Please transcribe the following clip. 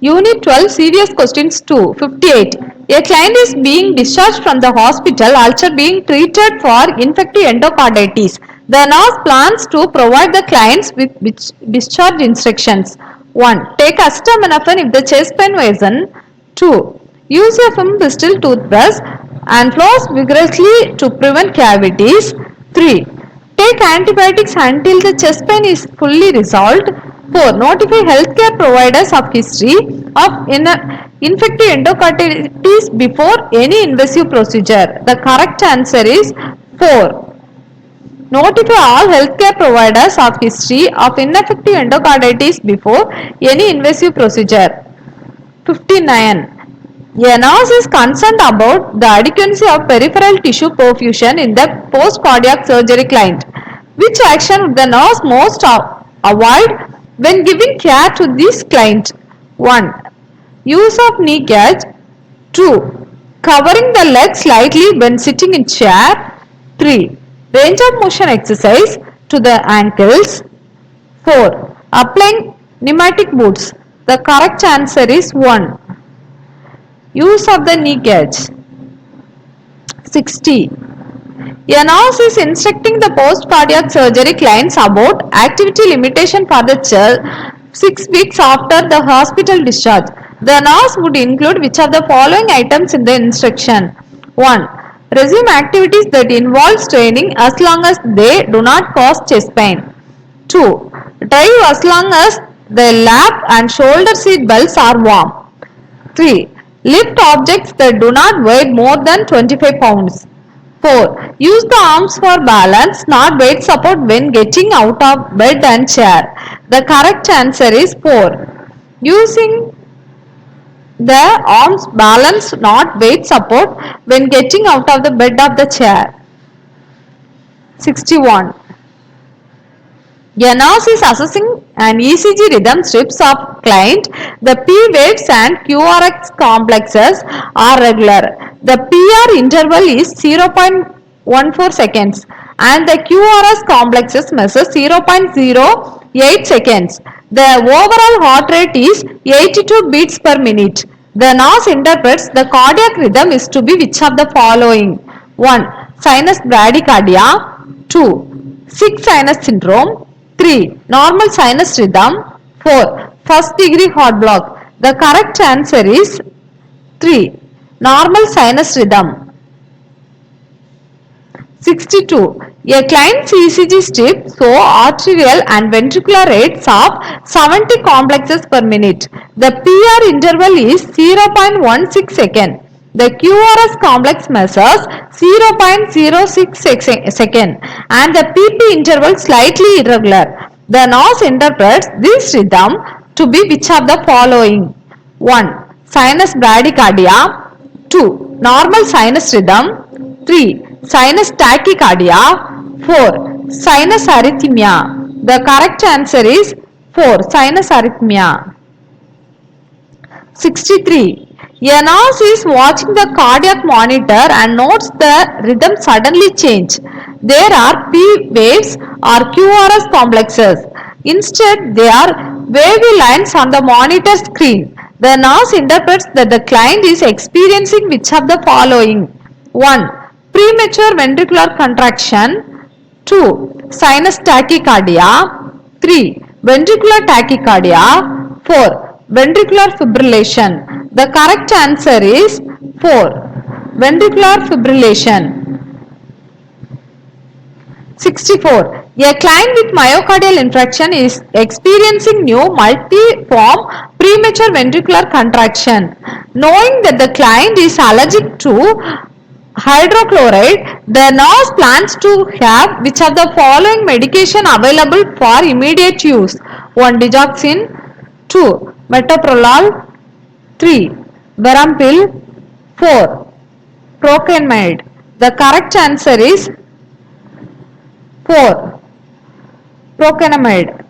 Unit 12 CVS questions 2 58. A client is being discharged from the hospital after being treated for infective endocarditis. The nurse plans to provide the clients with discharge instructions. 1. Take acetaminophen if the chest pain worsens. 2. Use a film pistol toothbrush and floss vigorously to prevent cavities. 3. Take antibiotics until the chest pain is fully resolved. 4. Notify healthcare providers of history of infective endocarditis before any invasive procedure. The correct answer is 4. Notify all healthcare providers of history of ineffective endocarditis before any invasive procedure. 59. A nurse is concerned about the adequacy of peripheral tissue perfusion in the post-cardiac surgery client. Which action would the nurse most avoid when giving care to this client? 1. Use of knee gauge. 2. Covering the leg slightly when sitting in chair. 3. Range of motion exercise to the ankles. 4. Applying pneumatic boots. The correct answer is 1. Use of the knee gauge. 60. A nurse is instructing the post-cardiac surgery clients about activity limitation for the child 6 weeks after the hospital discharge. The nurse would include which of the following items in the instruction? 1. Resume activities that involve straining as long as they do not cause chest pain. 2. Drive as long as the lap and shoulder seat belts are warm. 3. Lift objects that do not weigh more than 25 pounds. 4. Use the arms for balance, not weight support when getting out of bed and chair. The correct answer is 4. Using the arms balance, not weight support when getting out of the bed of the chair. 61. A nurse is assessing an ECG rhythm strips of client. The P waves and QRS complexes are regular. The PR interval is 0.14 seconds and the QRS complexes measures 0.08 seconds. The overall heart rate is 82 beats per minute. The nurse interprets the cardiac rhythm is to be which of the following? 1. Sinus bradycardia. 2. Sick sinus syndrome. 3. Normal sinus rhythm. 4. First degree heart block. The correct answer is 3. Normal sinus rhythm. 62. A client's ECG strip show arterial and ventricular rates of 70 complexes per minute. The PR interval is 0.16 second. The QRS complex measures 0.06 second and the PP interval slightly irregular. The nurse interprets this rhythm to be which of the following? 1. Sinus bradycardia. 2. Normal sinus rhythm. 3. Sinus tachycardia. 4. Sinus arrhythmia. The correct answer is 4. Sinus arrhythmia. 63. A nurse is watching the cardiac monitor and notes the rhythm suddenly change. There are P waves or QRS complexes. Instead, they are wavy lines on the monitor screen. The nurse interprets that the client is experiencing which of the following? 1. Premature ventricular contraction. 2. Sinus tachycardia. 3. Ventricular tachycardia. 4. Ventricular fibrillation. The correct answer is 4. Ventricular fibrillation. 64. A client with myocardial infarction is experiencing new multiform premature ventricular contraction. Knowing that the client is allergic to hydrochloride, the nurse plans to have which of the following medication available for immediate use? 1. Digoxin. 2. Metoprolol. 3. Verampil. 4. Procainamide. The correct answer is 4. Procainamide.